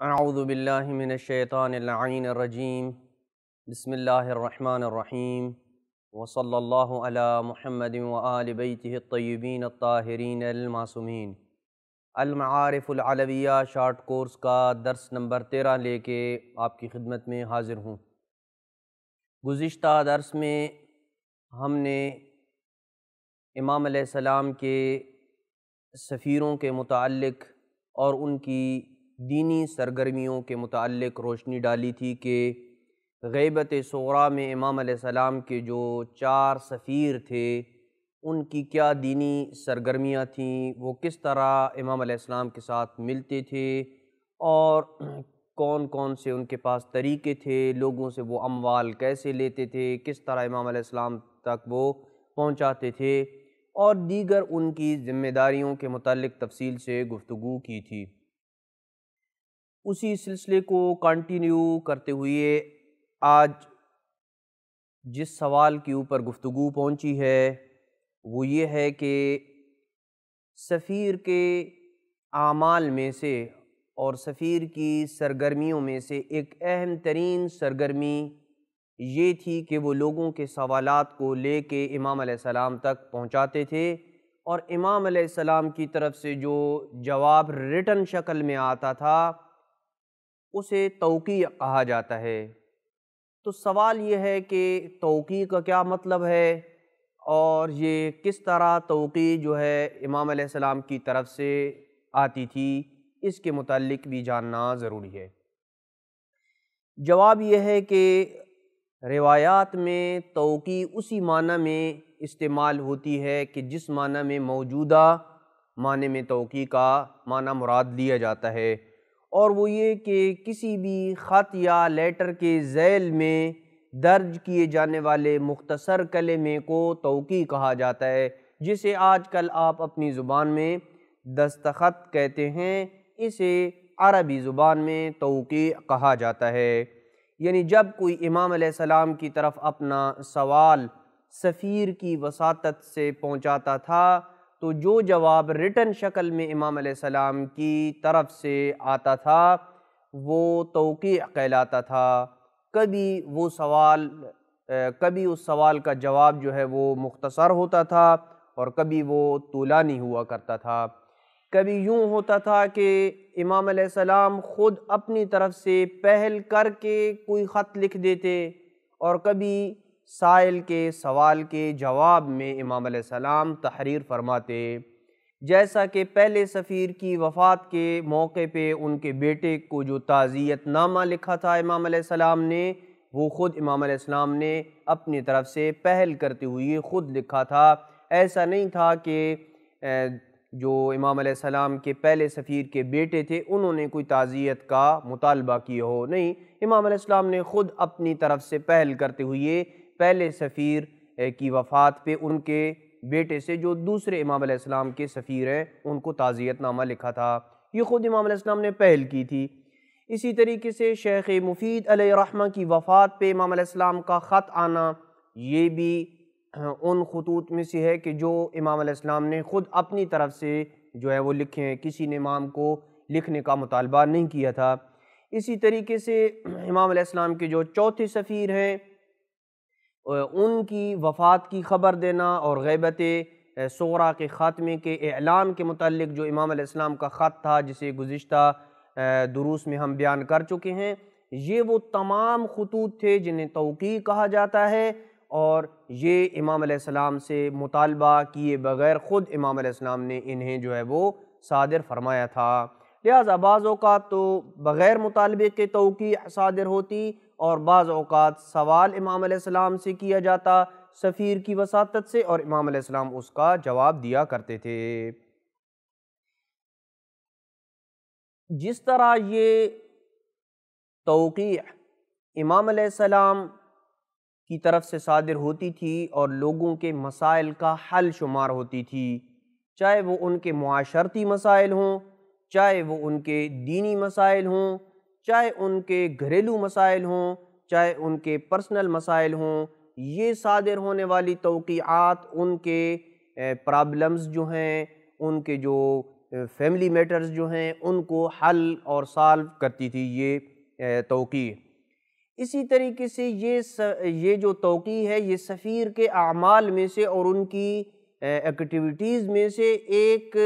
اعوذ باللہ من الشیطان اللعین الرجیم بسم اللہ الرحمن الرحیم وصلی اللہ علی محمد وآل بیتہ الطیبین الطاہرین المعصومین۔ المعارف العلویہ شارٹ کورس کا درس نمبر 13 لے کے آپ کی خدمت میں حاضر ہوں۔ گزشتہ درس میں ہم نے امام علیہ السلام کے سفیروں کے متعلق اور ان کی دینی سرگرمیوں کے متعلق روشنی ڈالی تھی کہ غیبت صغریٰ میں امام علیہ السلام کے جو 4 سفیر تھے ان کی کیا دینی سرگرمیاں تھیں، وہ کس طرح امام علیہ السلام کے ساتھ ملتے تھے اور کون کون سے ان کے پاس طریقے تھے، لوگوں سے وہ اموال کیسے لیتے تھے، کس طرح امام علیہ السلام تک وہ پہنچاتے تھے، اور دیگر ان کی ذمہ داریوں کے متعلق تفصیل سے گفتگو کی تھی۔ اسی سلسلے کو کنٹینیو کرتے ہوئے آج جس سوال کے اوپر گفتگو پہنچی ہے وہ یہ ہے کہ سفیر کے اعمال میں سے اور سفیر کی سرگرمیوں میں سے ایک اہم ترین سرگرمی یہ تھی کہ وہ لوگوں کے سوالات کو لے کے امام علیہ السلام تک پہنچاتے تھے، اور امام علیہ السلام کی طرف سے جو جواب ریٹن شکل میں آتا تھا اسے توقیع کہا جاتا ہے۔ تو سوال یہ ہے کہ توقیع کا کیا مطلب ہے، اور یہ کس طرح توقیع جو ہے امام علیہ السلام کی طرف سے آتی تھی، اس کے متعلق بھی جاننا ضروری ہے۔ جواب یہ ہے کہ روایات میں توقیع اسی معنی میں استعمال ہوتی ہے کہ جس معنی میں موجودہ معنی میں توقیع کا معنی مراد لیا جاتا ہے، اور وہ یہ کہ کسی بھی خط یا لیٹر کے ذیل میں درج کیے جانے والے مختصر کلمے کو توقیع کہا جاتا ہے، جسے آج کل آپ اپنی زبان میں دستخط کہتے ہیں، اسے عربی زبان میں توقیع کہا جاتا ہے۔ یعنی جب کوئی امام علیہ السلام کی طرف اپنا سوال سفیر کی وساطت سے پہنچاتا تھا تو جو جواب ریٹن شکل میں امام علیہ السلام کی طرف سے آتا تھا وہ توقیع کہلاتا تھا۔ کبھی اس سوال کا جواب جو ہے وہ مختصر ہوتا تھا اور کبھی وہ طولانی ہوا کرتا تھا۔ کبھی یوں ہوتا تھا کہ امام علیہ السلام خود اپنی طرف سے پہل کر کے کوئی خط لکھ دیتے، اور کبھی سائل کے سوال کے جواب میں امام علیہ السلام تحریر فرماتے، جیسا کہ پہلے سفیر کی وفات کے موقع پہ ان کے بیٹے کو جو تعزیت نامہ لکھا تھا امام علیہ السلام نے، وہ خود امام علیہ السلام نے اپنی طرف سے پہل کرتے ہوئے خود لکھا تھا۔ ایسا نہیں تھا کہ جو امام علیہ السلام کے پہلے سفیر کے بیٹے تھے انہوں نے کوئی تعزیت کا مطالبہ کیا ہو، نہیں، امام علیہ السلام نے خود اپنی طرف سے پہل کرتے ہوئے پہلے سفیر کی وفات پہ ان کے بیٹے سے جو دوسرے امام علیہ السلام کے سفیر ہیں ان کو تعزیت نامہ لکھا تھا، یہ خود امام علیہ السلام نے پہل کی تھی۔ اسی طریقے سے شیخ مفید علیہ رحمہ کی وفات پہ امام علیہ السلام کا خط آنا، یہ بھی ان خطوط میں سے ہے کہ جو امام علیہ السلام نے خود اپنی طرف سے جو ہے وہ لکھے ہیں، کسی نے امام کو لکھنے کا مطالبہ نہیں کیا تھا۔ اسی طریقے سے امام علیہ السلام کے جو چوتھے سفیر ہیں ان کی وفات کی خبر دینا اور غیبت صغریٰ کے خاتمے کے اعلان کے متعلق جو امام علیہ السلام کا خط تھا جسے گزشتہ دروس میں ہم بیان کر چکے ہیں، یہ وہ تمام خطوط تھے جنہیں توقیع کہا جاتا ہے، اور یہ امام علیہ السلام سے مطالبہ کیے بغیر خود امام علیہ السلام نے انہیں جو ہے وہ صادر فرمایا تھا۔ لہٰذا بعض اوقات تو بغیر مطالبے کے توقیع صادر ہوتی، اور بعض اوقات سوال امام علیہ السلام سے کیا جاتا سفیر کی وساطت سے، اور امام علیہ السلام اس کا جواب دیا کرتے تھے۔ جس طرح یہ توقیع امام علیہ السلام کی طرف سے صادر ہوتی تھی اور لوگوں کے مسائل کا حل شمار ہوتی تھی، چاہے وہ ان کے معاشرتی مسائل ہوں، چاہے وہ ان کے دینی مسائل ہوں، چاہے ان کے گھریلو مسائل ہوں، چاہے ان کے پرسنل مسائل ہوں، یہ صادر ہونے والی توقیعات ان کے پرابلمز جو ہیں، ان کے جو فیملی میٹرز جو ہیں ان کو حل اور سالو کرتی تھی یہ توقیع۔ اسی طریقے سے یہ جو توقیع ہے یہ سفیر کے اعمال میں سے اور ان کی ایکٹیویٹیز میں سے ایک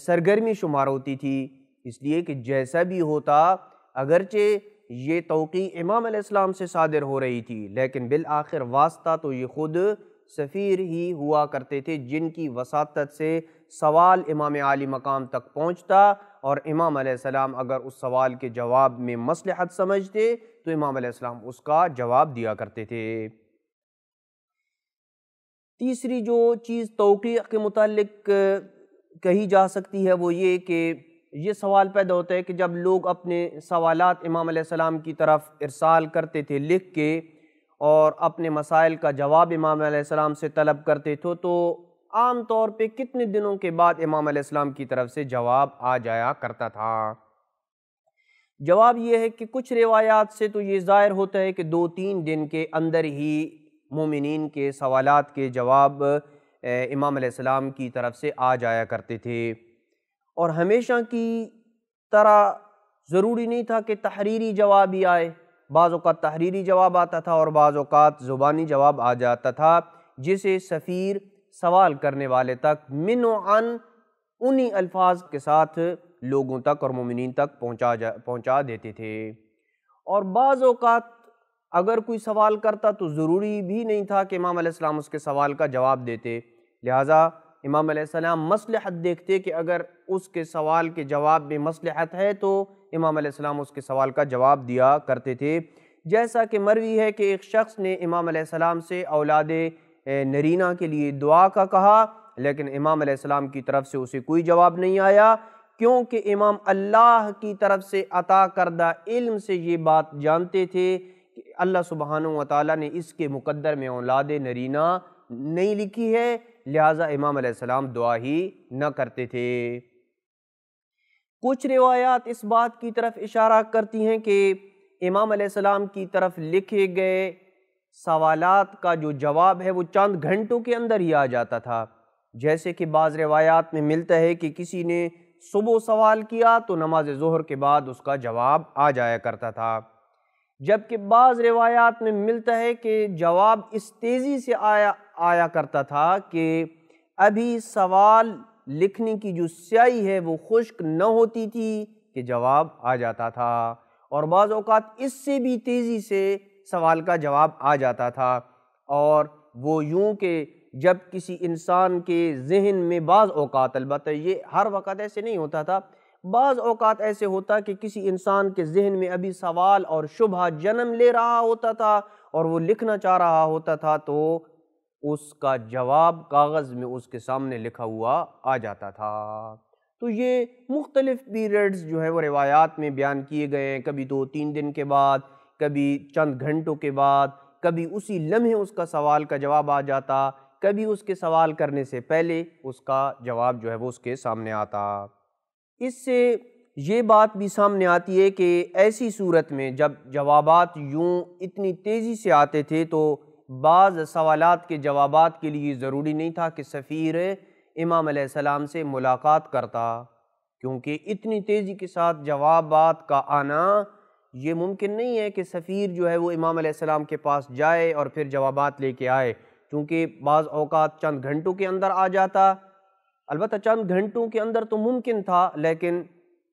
سرگرمی شمار ہوتی تھی، اس لیے کہ جیسا بھی ہوتا اگرچہ یہ توقیع امام علیہ السلام سے صادر ہو رہی تھی لیکن بالآخر واسطہ تو یہ خود سفیر ہی ہوا کرتے تھے جن کی وساطت سے سوال امام عالی مقام تک پہنچتا، اور امام علیہ السلام اگر اس سوال کے جواب میں مصلحت سمجھتے تو امام علیہ السلام اس کا جواب دیا کرتے تھے۔ تیسری جو چیز توقیع کے متعلق کہی جا سکتی ہے وہ یہ کہ یہ سوال پیدا ہوتا ہے کہ جب لوگ اپنے سوالات امام علیہ السلام کی طرف ارسال کرتے تھے لکھ کے اور اپنے مسائل کا جواب امام علیہ السلام سے طلب کرتے تھے تو عام طور پہ کتنے دنوں کے بعد امام علیہ السلام کی طرف سے جواب آ جایا کرتا تھا؟ جواب یہ ہے کہ کچھ روایات سے تو یہ ظاہر ہوتا ہے کہ 2-3 دن کے اندر ہی مومنین کے سوالات کے جواب امام علیہ السلام کی طرف سے آ جایا کرتے تھے، اور ہمیشہ کی طرح ضروری نہیں تھا کہ تحریری جواب ہی آئے، بعض اوقات تحریری جواب آتا تھا اور بعض اوقات زبانی جواب آ جاتا تھا جسے سفیر سوال کرنے والے تک من و عن انہی الفاظ کے ساتھ لوگوں تک اور مومنین تک پہنچا دیتے تھے۔ اور بعض اوقات اگر کوئی سوال کرتا تو ضروری بھی نہیں تھا کہ امام علیہ السلام اس کے سوال کا جواب دیتے، لہٰذا امام علیہ السلام مصلحت دیکھتے کہ اگر اس کے سوال کے جواب میں مصلحت ہے تو امام علیہ السلام اس کے سوال کا جواب دیا کرتے تھے۔ جیسا کہ مروی ہے کہ ایک شخص نے امام علیہ السلام سے اولاد نرینہ کے لیے دعا کا کہا لیکن امام علیہ السلام کی طرف سے اسے کوئی جواب نہیں آیا، کیونکہ امام اللہ کی طرف سے عطا کردہ علم سے یہ بات جانتے تھے کہ اللہ سبحانہ وتعالیٰ نے اس کے مقدر میں اولاد نرینہ نہیں لکھی ہے، لہٰذا امام علیہ السلام دعا ہی نہ کرتے تھے۔ کچھ روایات اس بات کی طرف اشارہ کرتی ہیں کہ امام علیہ السلام کی طرف لکھے گئے سوالات کا جو جواب ہے وہ چند گھنٹوں کے اندر ہی آ جاتا تھا، جیسے کہ بعض روایات میں ملتا ہے کہ کسی نے صبح سوال کیا تو نماز ظہر کے بعد اس کا جواب آ جایا کرتا تھا، جبکہ بعض روایات میں ملتا ہے کہ جواب اس تیزی سے آیا کرتا تھا کہ ابھی سوال لکھنے کی جو سیاہی ہے وہ خشک نہ ہوتی تھی کہ جواب آ جاتا تھا، اور بعض اوقات اس سے بھی تیزی سے سوال کا جواب آ جاتا تھا، اور وہ یوں کہ جب کسی انسان کے ذہن میں بعض اوقات، البتہ یہ ہر وقت ایسے نہیں ہوتا تھا، بعض اوقات ایسے ہوتا کہ کسی انسان کے ذہن میں ابھی سوال اور شبہ جنم لے رہا ہوتا تھا اور وہ لکھنا چاہ رہا ہوتا تھا تو اس کا جواب کاغذ میں اس کے سامنے لکھا ہوا آ جاتا تھا۔ تو یہ مختلف پیریڈز جو ہے وہ روایات میں بیان کیے گئے ہیں، کبھی 2-3 دن کے بعد، کبھی چند گھنٹوں کے بعد، کبھی اسی لمحے اس کا سوال کا جواب آ جاتا، کبھی اس کے سوال کرنے سے پہلے اس کا جواب جو ہے وہ اس کے سامنے آتا۔ اس سے یہ بات بھی سامنے آتی ہے کہ ایسی صورت میں جب جوابات یوں اتنی تیزی سے آتے تھے تو بعض سوالات کے جوابات کے لیے ضروری نہیں تھا کہ سفیر امام علیہ السلام سے ملاقات کرتا، کیونکہ اتنی تیزی کے ساتھ جوابات کا آنا یہ ممکن نہیں ہے کہ سفیر جو ہے وہ امام علیہ السلام کے پاس جائے اور پھر جوابات لے کے آئے، چونکہ بعض اوقات چند گھنٹوں کے اندر آ جاتا، البتہ چند گھنٹوں کے اندر تو ممکن تھا لیکن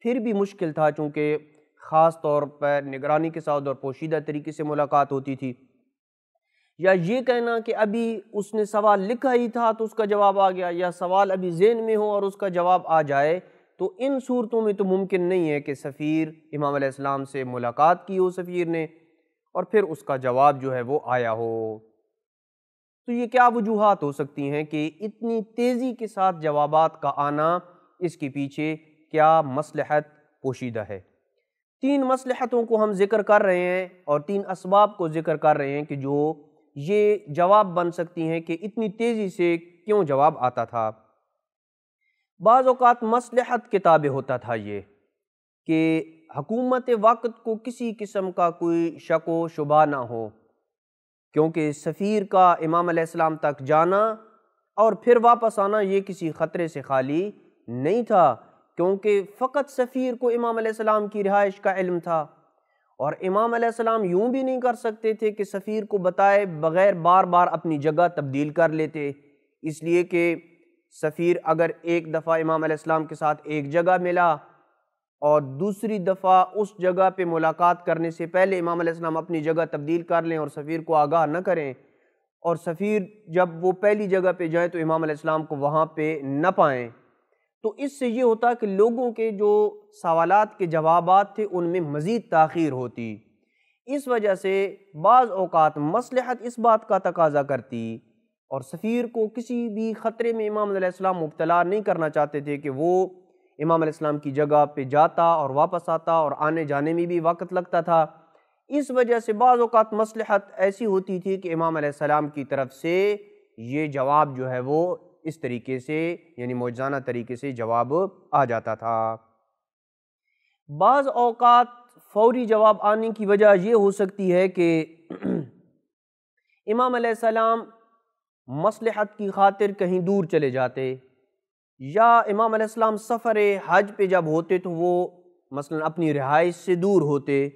پھر بھی مشکل تھا، چونکہ خاص طور پر نگرانی کے ساتھ اور پوشیدہ طریقے سے ملاقات ہوتی تھی، یا یہ کہنا کہ ابھی اس نے سوال لکھا ہی تھا تو اس کا جواب آ گیا، یا سوال ابھی ذہن میں ہو اور اس کا جواب آ جائے، تو ان صورتوں میں تو ممکن نہیں ہے کہ سفیر امام علیہ السلام سے ملاقات کی ہو سفیر نے اور پھر اس کا جواب جو ہے وہ آیا ہو۔ تو یہ کیا وجوہات ہو سکتی ہیں کہ اتنی تیزی کے ساتھ جوابات کا آنا، اس کے پیچھے کیا مصلحت پوشیدہ ہے؟ 3 مصلحتوں کو ہم ذکر کر رہے ہیں اور 3 اسباب کو ذکر کر رہے ہیں کہ جو یہ جواب بن سکتی ہیں کہ اتنی تیزی سے کیوں جواب آتا تھا۔ بعض اوقات مصلحت کے تابع ہوتا تھا یہ کہ حکومت وقت کو کسی قسم کا کوئی شک و شبہ نہ ہو، کیونکہ سفیر کا امام علیہ السلام تک جانا اور پھر واپس آنا یہ کسی خطرے سے خالی نہیں تھا، کیونکہ فقط سفیر کو امام علیہ السلام کی رہائش کا علم تھا، اور امام علیہ السلام یوں بھی نہیں کر سکتے تھے کہ سفیر کو بتائے بغیر بار بار اپنی جگہ تبدیل کر لیتے، اس لیے کہ سفیر اگر ایک دفعہ امام علیہ السلام کے ساتھ ایک جگہ ملا اور دوسری دفعہ اس جگہ پہ ملاقات کرنے سے پہلے امام علیہ السلام اپنی جگہ تبدیل کر لیں اور سفیر کو آگاہ نہ کریں، اور سفیر جب وہ پہلی جگہ پہ جائیں تو امام علیہ السلام کو وہاں پہ نہ پائیں، تو اس سے یہ ہوتا کہ لوگوں کے جو سوالات کے جوابات تھے ان میں مزید تاخیر ہوتی۔ اس وجہ سے بعض اوقات مصلحت اس بات کا تقاضا کرتی، اور سفیر کو کسی بھی خطرے میں امام علیہ السلام مبتلا نہیں کرنا چاہتے تھے کہ وہ امام علیہ السلام کی جگہ پہ جاتا اور واپس آتا، اور آنے جانے میں بھی وقت لگتا تھا۔ اس وجہ سے بعض اوقات مصلحت ایسی ہوتی تھی کہ امام علیہ السلام کی طرف سے یہ جواب جو ہے وہ اس طریقے سے، یعنی معجزانہ طریقے سے جواب آ جاتا تھا۔ بعض اوقات فوری جواب آنے کی وجہ یہ ہو سکتی ہے کہ امام علیہ السلام مصلحت کی خاطر کہیں دور چلے جاتے، یا امام علیہ السلام سفر حج پہ جب ہوتے تو وہ مثلا اپنی رہائش سے دور ہوتے،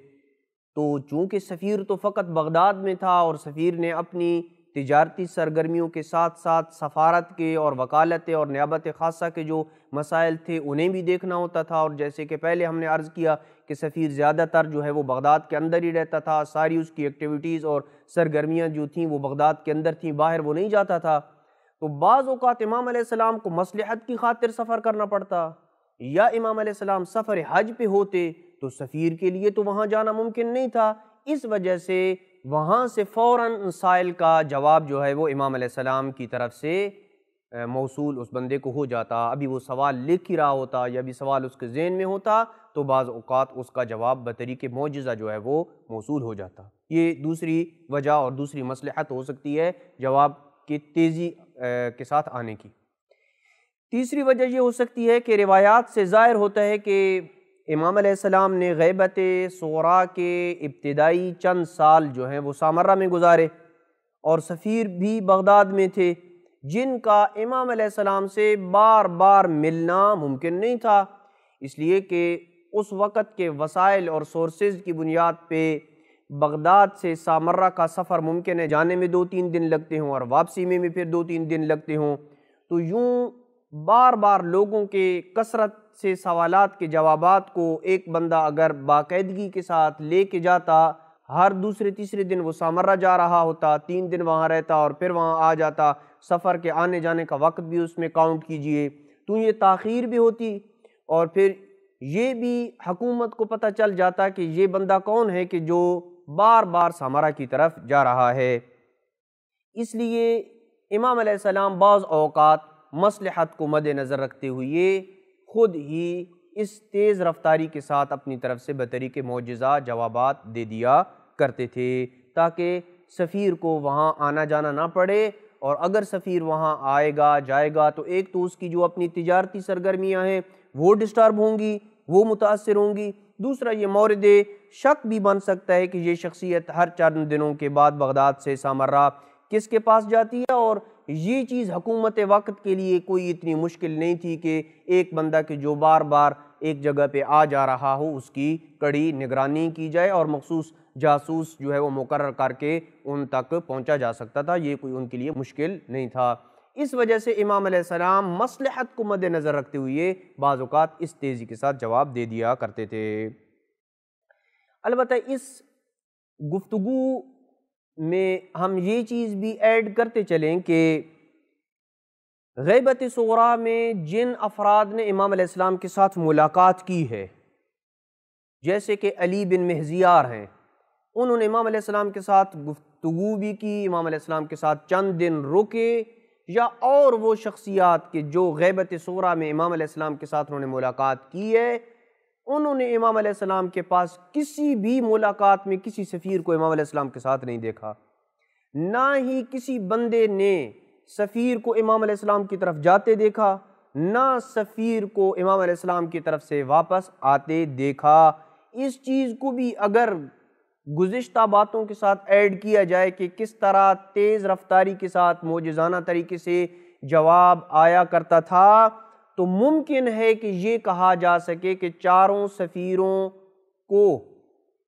تو چونکہ سفیر تو فقط بغداد میں تھا اور سفیر نے اپنی تجارتی سرگرمیوں کے ساتھ ساتھ سفارت کے اور وکالت اور نیابت خاصہ کے جو مسائل تھے انہیں بھی دیکھنا ہوتا تھا، اور جیسے کہ پہلے ہم نے عرض کیا کہ سفیر زیادہ تر جو ہے وہ بغداد کے اندر ہی رہتا تھا، ساری اس کی ایکٹیویٹیز اور سرگرمیاں جو تھیں وہ بغداد کے اندر تھیں، باہر وہ نہیں جاتا تھا۔ تو بعض اوقات امام علیہ السلام کو مصلحت کی خاطر سفر کرنا پڑتا، یا امام علیہ السلام سفر حج پہ ہوتے تو سفیر کے لیے تو وہاں جانا ممکن نہیں تھا، اس وجہ سے وہاں سے فوراً سائل کا جواب جو ہے وہ امام علیہ السلام کی طرف سے موصول اس بندے کو ہو جاتا۔ ابھی وہ سوال لکھ ہی رہا ہوتا یا بھی سوال اس کے ذہن میں ہوتا تو بعض اوقات اس کا جواب بطریق معجزہ جو ہے وہ موصول ہو جاتا۔ یہ دوسری وجہ اور دوسری مصلحت ہو سکتی ہے جواب کی تیزی کے ساتھ آنے کی۔ تیسری وجہ یہ ہو سکتی ہے کہ روایات سے ظاہر ہوتا ہے کہ امام علیہ السلام نے غیبت صغریٰ کے ابتدائی چند سال جو ہیں وہ سامرہ میں گزارے، اور سفیر بھی بغداد میں تھے جن کا امام علیہ السلام سے بار بار ملنا ممکن نہیں تھا، اس لیے کہ اس وقت کے وسائل اور سورسز کی بنیاد پہ بغداد سے سامرہ کا سفر ممکن ہے جانے میں 2-3 دن لگتے ہوں اور واپسی میں بھی پھر 2-3 دن لگتے ہوں، تو یوں بار بار لوگوں کے کثرت سے سوالات کے جوابات کو ایک بندہ اگر باقاعدگی کے ساتھ لے کے جاتا، ہر دوسرے تیسرے دن وہ سامرہ جا رہا ہوتا، 3 دن وہاں رہتا اور پھر وہاں آ جاتا، سفر کے آنے جانے کا وقت بھی اس میں کاؤنٹ کیجئے، تو یہ تاخیر بھی ہوتی، اور پھر یہ بھی حکومت کو پتہ چل جاتا کہ یہ بندہ کون ہے کہ جو بار بار سامرہ کی طرف جا رہا ہے۔ اس لیے امام علیہ السلام بعض اوقات مصلحت کو مد نظر رکھتے ہوئے خود ہی اس تیز رفتاری کے ساتھ اپنی طرف سے بطریق معجزہ جوابات دے دیا کرتے تھے تاکہ سفیر کو وہاں آنا جانا نہ پڑے، اور اگر سفیر وہاں آئے گا جائے گا تو ایک تو اس کی جو اپنی تجارتی سرگرمیاں ہیں وہ ڈسٹرب ہوں گی، وہ متاثر ہوں گی، دوسرا یہ مورد شک بھی بن سکتا ہے کہ یہ شخصیت ہر چند دنوں کے بعد بغداد سے سامرہ کس کے پاس جاتی ہے، اور یہ چیز حکومت وقت کے لیے کوئی اتنی مشکل نہیں تھی کہ ایک بندہ کہ جو بار بار ایک جگہ پہ آ جا رہا ہو اس کی کڑی نگرانی کی جائے اور مخصوص جاسوس جو ہے وہ مقرر کر کے ان تک پہنچا جا سکتا تھا، یہ کوئی ان کے لیے مشکل نہیں تھا۔ اس وجہ سے امام علیہ السلام مصلحت کو مد نظر رکھتے ہوئے بعض اوقات اس تیزی کے ساتھ جواب دے دیا کرتے تھے۔ البتہ اس گفتگو میں ہم یہ چیز بھی ایڈ کرتے چلیں کہ غیبت صغریٰ میں جن افراد نے امام علیہ السلام کے ساتھ ملاقات کی ہے، جیسے کہ علی بن مہزیار ہیں، انہوں نے امام علیہ السلام کے ساتھ گفتگو بھی کی، امام علیہ السلام کے ساتھ چند دن رکے، یا اور وہ شخصیات کے جو غیبت صغریٰ میں امام علیہ السلام کے ساتھ انہوں نے ملاقات کی ہے، انہوں نے امام علیہ السلام کے پاس کسی بھی ملاقات میں کسی سفیر کو امام علیہ السلام کے ساتھ نہیں دیکھا، نہ ہی کسی بندے نے سفیر کو امام علیہ السلام کی طرف جاتے دیکھا، نہ سفیر کو امام علیہ السلام کی طرف سے واپس آتے دیکھا۔ اس چیز کو بھی اگر گزشتہ باتوں کے ساتھ ایڈ کیا جائے کہ کس طرح تیز رفتاری کے ساتھ معجزانہ طریقے سے جواب آیا کرتا تھا، تو ممکن ہے کہ یہ کہا جا سکے کہ چاروں سفیروں کو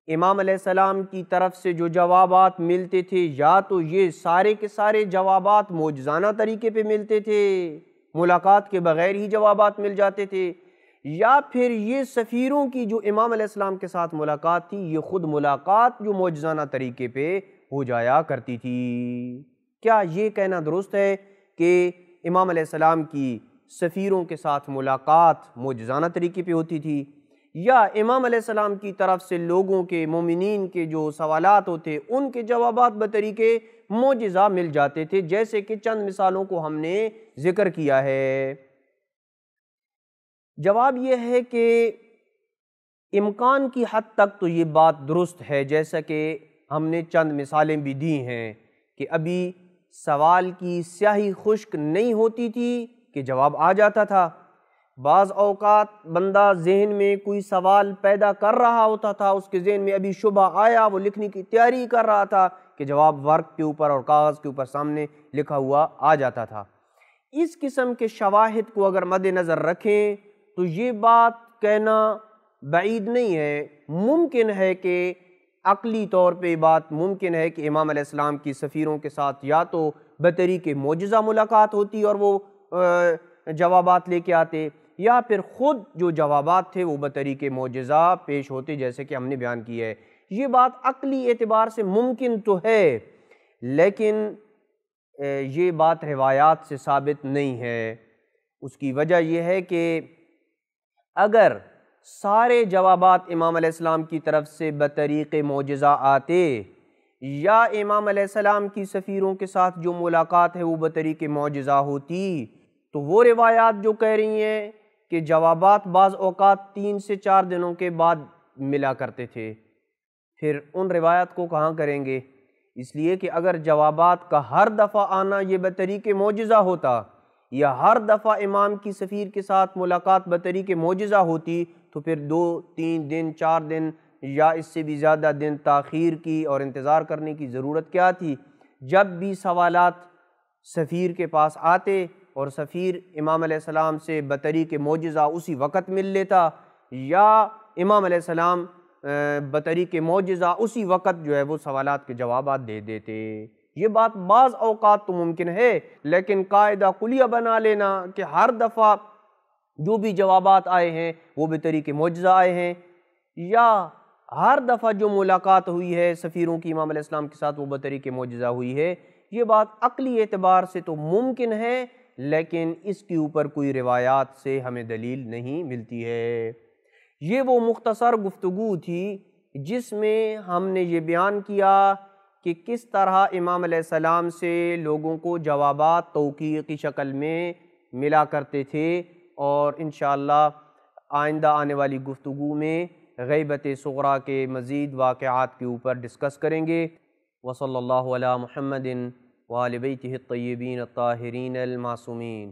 امام علیہ السلام کی طرف سے جو جوابات ملتے تھے یا تو یہ سارے کے سارے جوابات معجزانہ طریقے پہ ملتے تھے، ملاقات کے بغیر ہی جوابات مل جاتے تھے، یا پھر یہ سفیروں کی جو امام علیہ السلام کے ساتھ ملاقات تھی یہ خود ملاقات جو معجزانہ طریقے پہ ہو جایا کرتی تھی۔ کیا یہ کہنا درست ہے کہ امام علیہ السلام کی سفیروں کے ساتھ ملاقات معجزانہ طریقے پہ ہوتی تھی، یا امام علیہ السلام کی طرف سے لوگوں کے مومنین کے جو سوالات ہوتے ان کے جوابات بطریقے معجزہ مل جاتے تھے، جیسے کہ چند مثالوں کو ہم نے ذکر کیا ہے؟ جواب یہ ہے کہ امکان کی حد تک تو یہ بات درست ہے، جیسا کہ ہم نے چند مثالیں بھی دی ہیں کہ ابھی سوال کی سیاہی خشک نہیں ہوتی تھی کہ جواب آ جاتا تھا۔ بعض اوقات بندہ ذہن میں کوئی سوال پیدا کر رہا ہوتا تھا، اس کے ذہن میں ابھی شبہ آیا، وہ لکھنے کی تیاری کر رہا تھا کہ جواب ورق کے اوپر اور کاغذ کے اوپر سامنے لکھا ہوا آ جاتا تھا۔ اس قسم کے شواہد کو اگر مد نظر رکھیں تو یہ بات کہنا بعید نہیں ہے، ممکن ہے کہ عقلی طور پہ بات ممکن ہے کہ امام علیہ السلام کی سفیروں کے ساتھ یا تو بطریق معجزہ ملاقات ہوتی اور وہ جوابات لے کے آتے، یا پھر خود جو جوابات تھے وہ بطریق معجزہ پیش ہوتے، جیسے کہ ہم نے بیان کی ہے۔ یہ بات عقلی اعتبار سے ممکن تو ہے، لیکن یہ بات روایات سے ثابت نہیں ہے۔ اس کی وجہ یہ ہے کہ اگر سارے جوابات امام علیہ السلام کی طرف سے بطریق معجزہ آتے، یا امام علیہ السلام کی سفیروں کے ساتھ جو ملاقات ہے وہ بطریق معجزہ ہوتی، تو وہ روایات جو کہہ رہی ہیں کہ جوابات بعض اوقات 3 سے 4 دنوں کے بعد ملا کرتے تھے، پھر ان روایات کو کہاں کریں گے؟ اس لیے کہ اگر جوابات کا ہر دفعہ آنا یہ بطریق معجزہ ہوتا، یا ہر دفعہ امام کی سفیر کے ساتھ ملاقات بطریق معجزہ ہوتی، تو پھر 2 3 دن 4 دن یا اس سے بھی زیادہ دن تاخیر کی اور انتظار کرنے کی ضرورت کیا تھی؟ جب بھی سوالات سفیر کے پاس آتے اور سفیر امام علیہ السلام سے بطریق معجزہ اسی وقت مل لیتا، یا امام علیہ السلام بطریق معجزہ اسی وقت جو ہے وہ سوالات کے جوابات دے دیتے۔ یہ بات بعض اوقات تو ممکن ہے، لیکن قاعدہ کلیہ بنا لینا کہ ہر دفعہ جو بھی جوابات آئے ہیں وہ بطریق معجزہ آئے ہیں، یا ہر دفعہ جو ملاقات ہوئی ہے سفیروں کی امام علیہ السلام کے ساتھ وہ بطریق معجزہ ہوئی ہے، یہ بات عقلی اعتبار سے تو ممکن ہے، لیکن اس کے اوپر کوئی روایات سے ہمیں دلیل نہیں ملتی ہے۔ یہ وہ مختصر گفتگو تھی جس میں ہم نے یہ بیان کیا کہ کس طرح امام علیہ السلام سے لوگوں کو جوابات توقیع کی شکل میں ملا کرتے تھے، اور انشاءاللہ آئندہ آنے والی گفتگو میں غیبت صغریٰ کے مزید واقعات کے اوپر ڈسکس کریں گے۔ وصلی اللہ علی محمد وآل بیتہ الطیبین الطاہرین المعصومین۔